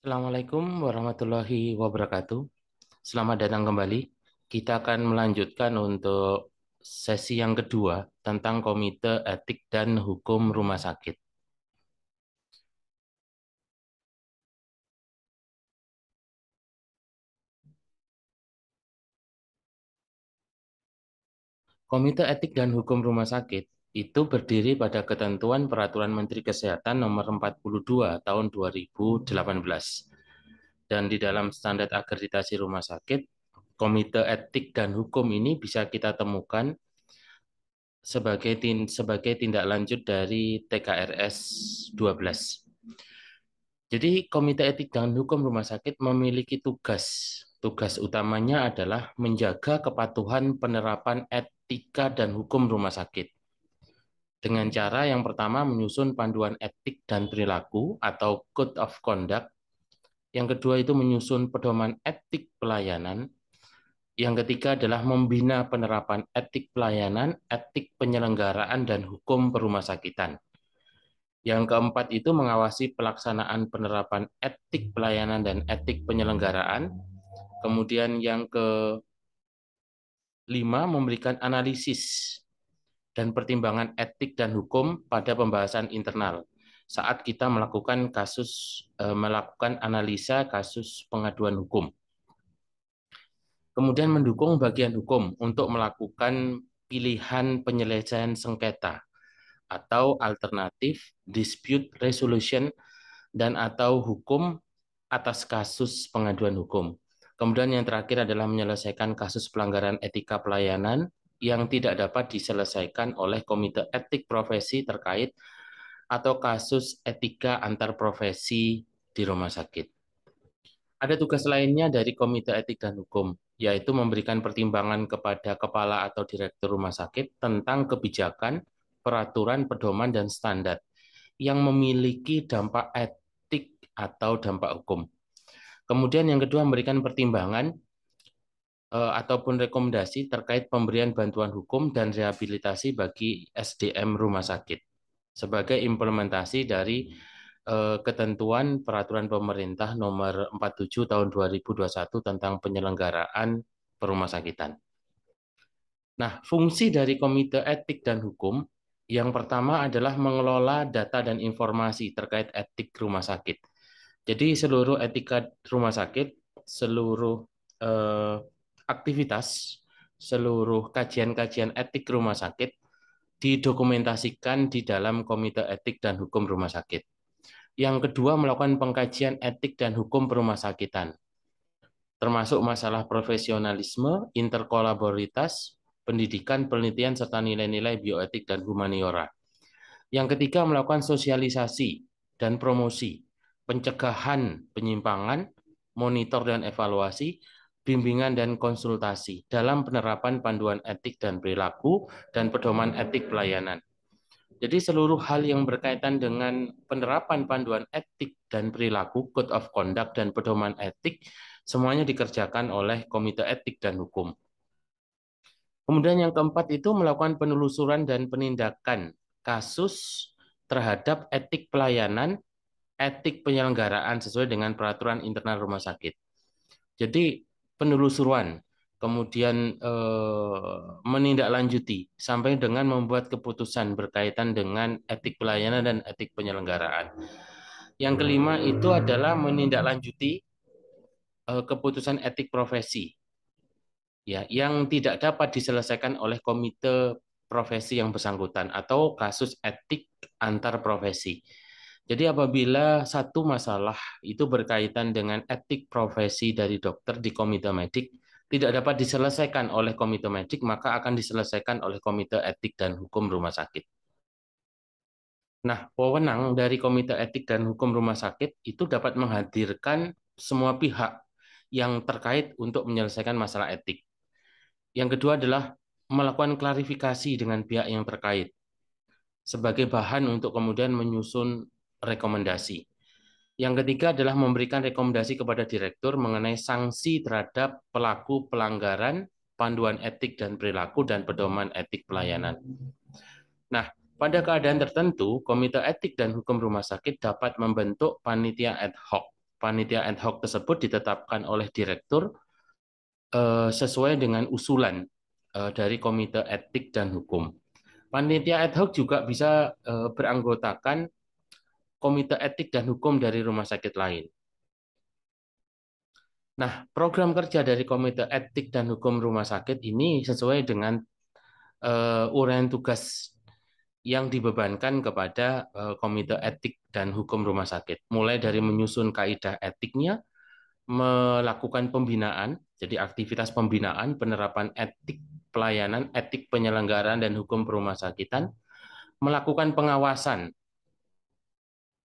Assalamualaikum warahmatullahi wabarakatuh. Selamat datang kembali. Kita akan melanjutkan untuk sesi yang kedua tentang Komite Etik dan Hukum Rumah Sakit. Komite Etik dan Hukum Rumah Sakit itu berdiri pada ketentuan Peraturan Menteri Kesehatan Nomor 42 Tahun 2018. Dan di dalam standar akreditasi rumah sakit, Komite Etik dan Hukum ini bisa kita temukan sebagai tindak lanjut dari TKRS 12. Jadi Komite Etik dan Hukum Rumah Sakit memiliki tugas. Tugas utamanya adalah menjaga kepatuhan penerapan etika dan hukum rumah sakit. Dengan cara yang pertama menyusun panduan etik dan perilaku atau Code of Conduct. Yang kedua itu menyusun pedoman etik pelayanan. Yang ketiga adalah membina penerapan etik pelayanan, etik penyelenggaraan, dan hukum perumah sakitan. Yang keempat itu mengawasi pelaksanaan penerapan etik pelayanan dan etik penyelenggaraan. Kemudian yang kelima memberikan analisis dan pertimbangan etik dan hukum pada pembahasan internal saat kita melakukan analisa kasus pengaduan hukum. Kemudian mendukung bagian hukum untuk melakukan pilihan penyelesaian sengketa atau alternatif dispute resolution dan atau hukum atas kasus pengaduan hukum. Kemudian yang terakhir adalah menyelesaikan kasus pelanggaran etika pelayanan yang tidak dapat diselesaikan oleh komite etik profesi terkait atau kasus etika antar profesi di rumah sakit. Ada tugas lainnya dari Komite Etik dan Hukum, yaitu memberikan pertimbangan kepada kepala atau direktur rumah sakit tentang kebijakan, peraturan, pedoman, dan standar yang memiliki dampak etik atau dampak hukum. Kemudian yang kedua memberikan pertimbangan ataupun rekomendasi terkait pemberian bantuan hukum dan rehabilitasi bagi SDM rumah sakit sebagai implementasi dari ketentuan peraturan pemerintah nomor 47 tahun 2021 tentang penyelenggaraan perumah sakitan. Nah, fungsi dari Komite Etik dan Hukum yang pertama adalah mengelola data dan informasi terkait etik rumah sakit. Jadi seluruh etika rumah sakit, seluruh eh, aktivitas, seluruh kajian-kajian etik rumah sakit didokumentasikan di dalam Komite Etik dan Hukum Rumah Sakit. Yang kedua, melakukan pengkajian etik dan hukum perumah sakitan, termasuk masalah profesionalisme, interkolaboritas, pendidikan, penelitian, serta nilai-nilai bioetik dan humaniora. Yang ketiga, melakukan sosialisasi dan promosi, pencegahan penyimpangan, monitor dan evaluasi, bimbingan dan konsultasi dalam penerapan panduan etik dan perilaku dan pedoman etik pelayanan. Jadi seluruh hal yang berkaitan dengan penerapan panduan etik dan perilaku, Code of Conduct dan pedoman etik, semuanya dikerjakan oleh Komite Etik dan Hukum. Kemudian yang keempat itu melakukan penelusuran dan penindakan kasus terhadap etik pelayanan, etik penyelenggaraan sesuai dengan peraturan internal rumah sakit. Jadi penelusuran, kemudian menindaklanjuti sampai dengan membuat keputusan berkaitan dengan etik pelayanan dan etik penyelenggaraan. Yang kelima itu adalah menindaklanjuti keputusan etik profesi, ya, yang tidak dapat diselesaikan oleh komite profesi yang bersangkutan atau kasus etik antar profesi. Jadi apabila satu masalah itu berkaitan dengan etik profesi dari dokter di komite medik tidak dapat diselesaikan oleh komite medik, maka akan diselesaikan oleh komite etik dan hukum rumah sakit. Nah, wewenang dari komite etik dan hukum rumah sakit itu dapat menghadirkan semua pihak yang terkait untuk menyelesaikan masalah etik. Yang kedua adalah melakukan klarifikasi dengan pihak yang terkait sebagai bahan untuk kemudian menyusun rekomendasi. Yang ketiga adalah memberikan rekomendasi kepada direktur mengenai sanksi terhadap pelaku pelanggaran panduan etik dan perilaku dan pedoman etik pelayanan. Nah, pada keadaan tertentu, Komite Etik dan Hukum Rumah Sakit dapat membentuk panitia ad hoc Panitia ad hoc tersebut ditetapkan oleh direktur sesuai dengan usulan dari Komite Etik dan Hukum. Panitia ad hoc juga bisa beranggotakan Komite Etik dan Hukum dari rumah sakit lain. Nah, program kerja dari Komite Etik dan Hukum Rumah Sakit ini sesuai dengan uraian tugas yang dibebankan kepada Komite Etik dan Hukum Rumah Sakit, mulai dari menyusun kaidah etiknya, melakukan pembinaan, jadi aktivitas pembinaan, penerapan etik pelayanan, etik penyelenggaraan dan hukum perumah sakitan, melakukan pengawasan,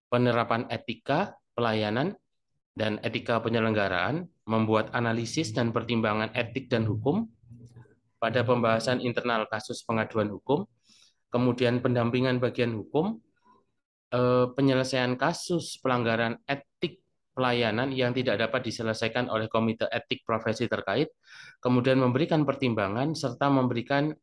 penerapan etika pelayanan dan etika penyelenggaraan, membuat analisis dan pertimbangan etik dan hukum pada pembahasan internal kasus pengaduan hukum, kemudian pendampingan bagian hukum, penyelesaian kasus pelanggaran etik pelayanan yang tidak dapat diselesaikan oleh Komite Etik Profesi terkait, kemudian memberikan pertimbangan serta memberikan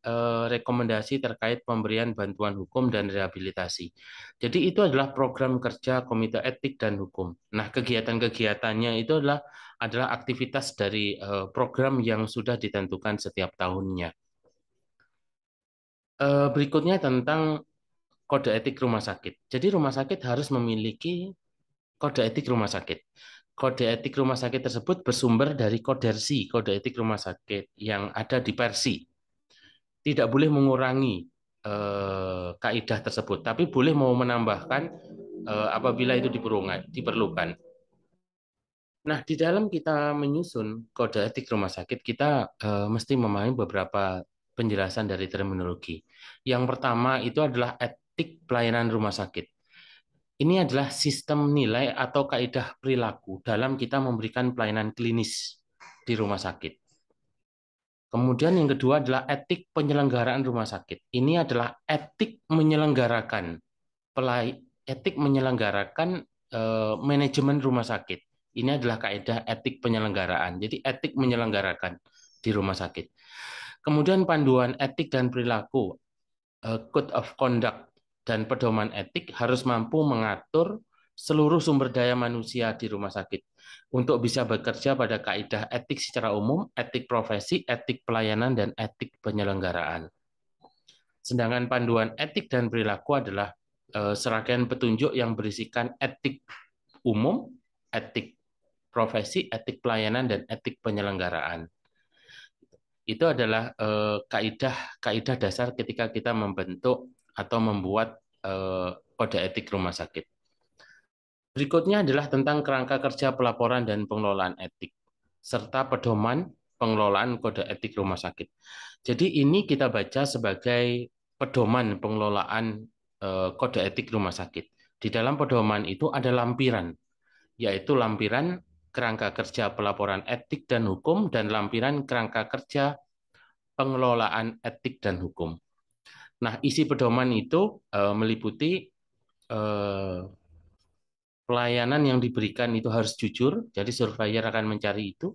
rekomendasi terkait pemberian bantuan hukum dan rehabilitasi. Jadi itu adalah program kerja Komite Etik dan Hukum. Nah, kegiatan-kegiatannya itu adalah aktivitas dari program yang sudah ditentukan setiap tahunnya. Berikutnya tentang kode etik rumah sakit. Jadi rumah sakit harus memiliki kode etik rumah sakit. Kode etik rumah sakit tersebut bersumber dari Kodersi, kode etik rumah sakit yang ada di Persi. Tidak boleh mengurangi kaidah tersebut, tapi boleh mau menambahkan apabila itu diperlukan. Nah, di dalam kita menyusun kode etik rumah sakit, kita mesti memahami beberapa penjelasan dari terminologi. Yang pertama itu adalah etik pelayanan rumah sakit. Ini adalah sistem nilai atau kaidah perilaku dalam kita memberikan pelayanan klinis di rumah sakit. Kemudian yang kedua adalah etik penyelenggaraan rumah sakit. Ini adalah etik menyelenggarakan etik menyelenggarakan manajemen rumah sakit. Ini adalah kaidah etik penyelenggaraan. Jadi etik menyelenggarakan di rumah sakit. Kemudian panduan etik dan perilaku, code of conduct dan pedoman etik harus mampu mengatur seluruh sumber daya manusia di rumah sakit untuk bisa bekerja pada kaidah etik secara umum, etik profesi, etik pelayanan, dan etik penyelenggaraan. Sedangkan panduan etik dan perilaku adalah serangkaian petunjuk yang berisikan etik umum, etik profesi, etik pelayanan, dan etik penyelenggaraan. Itu adalah kaidah dasar ketika kita membentuk atau membuat kode etik rumah sakit. Berikutnya adalah tentang kerangka kerja pelaporan dan pengelolaan etik, serta pedoman pengelolaan kode etik rumah sakit. Jadi ini kita baca sebagai pedoman pengelolaan kode etik rumah sakit. Di dalam pedoman itu ada lampiran, yaitu lampiran kerangka kerja pelaporan etik dan hukum dan lampiran kerangka kerja pengelolaan etik dan hukum. Nah, isi pedoman itu meliputi pelayanan yang diberikan itu harus jujur, jadi surveyor akan mencari itu.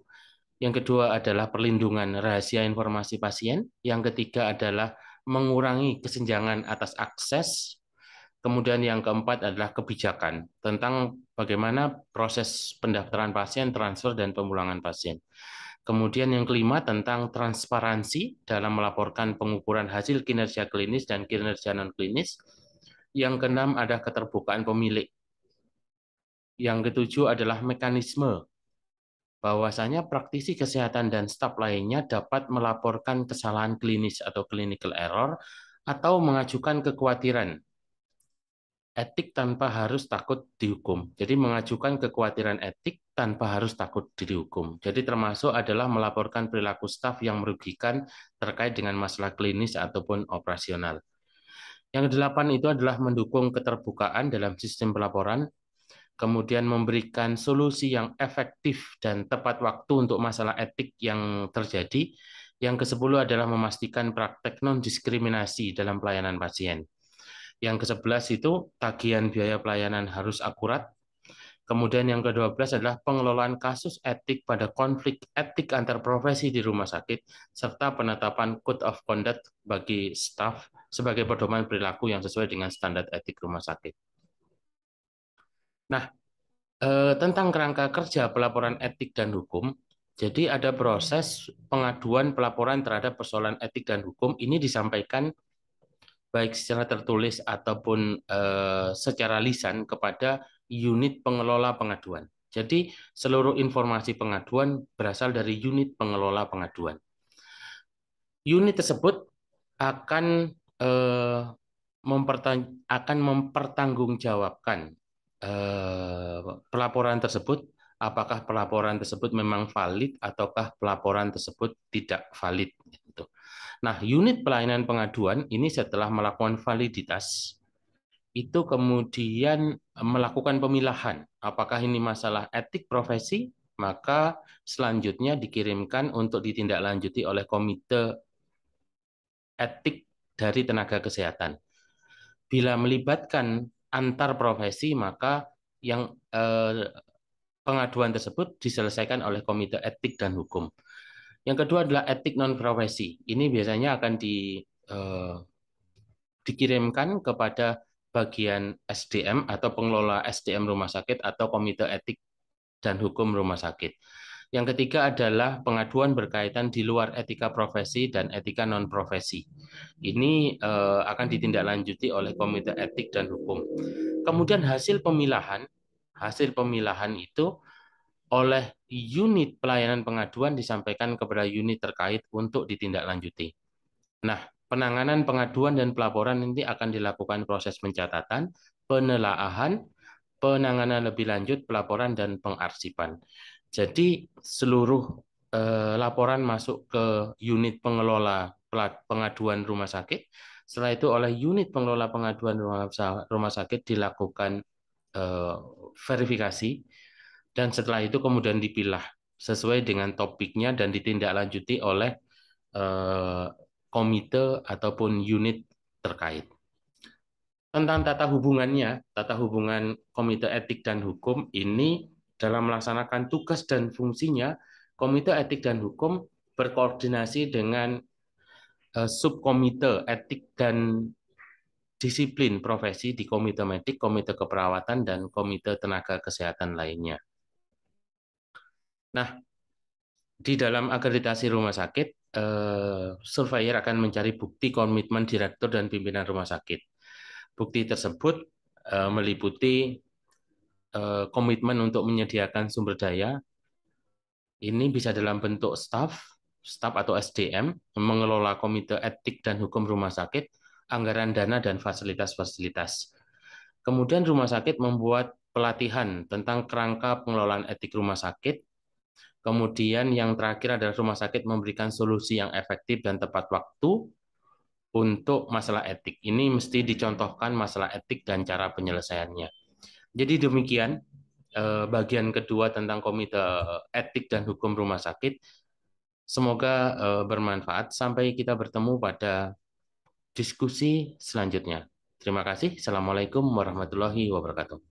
Yang kedua adalah perlindungan rahasia informasi pasien. Yang ketiga adalah mengurangi kesenjangan atas akses. Kemudian yang keempat adalah kebijakan tentang bagaimana proses pendaftaran pasien, transfer, dan pemulangan pasien. Kemudian yang kelima tentang transparansi dalam melaporkan pengukuran hasil kinerja klinis dan kinerja non-klinis. Yang keenam ada keterbukaan pemilik. Yang ketujuh adalah mekanisme bahwasanya praktisi kesehatan dan staf lainnya dapat melaporkan kesalahan klinis atau clinical error atau mengajukan kekhawatiran etik tanpa harus takut dihukum. Jadi mengajukan kekhawatiran etik tanpa harus takut dihukum. Jadi termasuk adalah melaporkan perilaku staf yang merugikan terkait dengan masalah klinis ataupun operasional. Yang kedelapan itu adalah mendukung keterbukaan dalam sistem pelaporan, kemudian memberikan solusi yang efektif dan tepat waktu untuk masalah etik yang terjadi. Yang ke-10 adalah memastikan praktek non-diskriminasi dalam pelayanan pasien. Yang ke-11 itu tagihan biaya pelayanan harus akurat. Kemudian yang ke-12 adalah pengelolaan kasus etik pada konflik etik antar profesi di rumah sakit, serta penetapan code of conduct bagi staf sebagai pedoman perilaku yang sesuai dengan standar etik rumah sakit. Nah, Tentang kerangka kerja pelaporan etik dan hukum. Jadi ada proses pengaduan pelaporan terhadap persoalan etik dan hukum ini disampaikan baik secara tertulis ataupun secara lisan kepada unit pengelola pengaduan. Jadi seluruh informasi pengaduan berasal dari unit pengelola pengaduan. Unit tersebut akan eh, akan mempertanggungjawabkan eh, pelaporan tersebut, apakah pelaporan tersebut memang valid ataukah pelaporan tersebut tidak valid. Gitu. Nah, unit pelayanan pengaduan ini setelah melakukan validitas, itu kemudian melakukan pemilahan. Apakah ini masalah etik profesi? Maka selanjutnya dikirimkan untuk ditindaklanjuti oleh komite etik dari tenaga kesehatan. Bila melibatkan antar profesi, maka yang pengaduan tersebut diselesaikan oleh komite etik dan hukum. Yang kedua adalah etik non profesi. Ini biasanya akan dikirimkan kepada bagian SDM atau pengelola SDM rumah sakit atau komite etik dan hukum rumah sakit. Yang ketiga adalah pengaduan berkaitan di luar etika profesi dan etika non profesi. Ini akan ditindaklanjuti oleh komite etik dan hukum. Kemudian hasil pemilahan itu oleh unit pelayanan pengaduan disampaikan kepada unit terkait untuk ditindaklanjuti. Nah, penanganan pengaduan dan pelaporan nanti akan dilakukan proses pencatatan, penelaahan, penanganan lebih lanjut, pelaporan, dan pengarsipan. Jadi seluruh laporan masuk ke unit pengelola pengaduan rumah sakit. Setelah itu oleh unit pengelola pengaduan rumah sakit dilakukan eh, verifikasi dan setelah itu kemudian dipilah sesuai dengan topiknya dan ditindaklanjuti oleh eh, komite ataupun unit terkait. Tentang tata hubungan komite etik dan hukum ini dalam melaksanakan tugas dan fungsinya, komite etik dan hukum berkoordinasi dengan subkomite etik dan disiplin profesi di komite medik, komite keperawatan, dan komite tenaga kesehatan lainnya. Nah, di dalam akreditasi rumah sakit, surveyor akan mencari bukti komitmen direktur dan pimpinan rumah sakit. Bukti tersebut meliputi komitmen untuk menyediakan sumber daya. Ini bisa dalam bentuk staf atau SDM, mengelola komite etik dan hukum rumah sakit, anggaran dana dan fasilitas-fasilitas. Kemudian rumah sakit membuat pelatihan tentang kerangka pengelolaan etik rumah sakit. Kemudian yang terakhir adalah rumah sakit memberikan solusi yang efektif dan tepat waktu untuk masalah etik. Ini mesti dicontohkan masalah etik dan cara penyelesaiannya. Jadi demikian bagian kedua tentang komite etik dan hukum rumah sakit. Semoga bermanfaat. Sampai kita bertemu pada diskusi selanjutnya. Terima kasih. Assalamualaikum warahmatullahi wabarakatuh.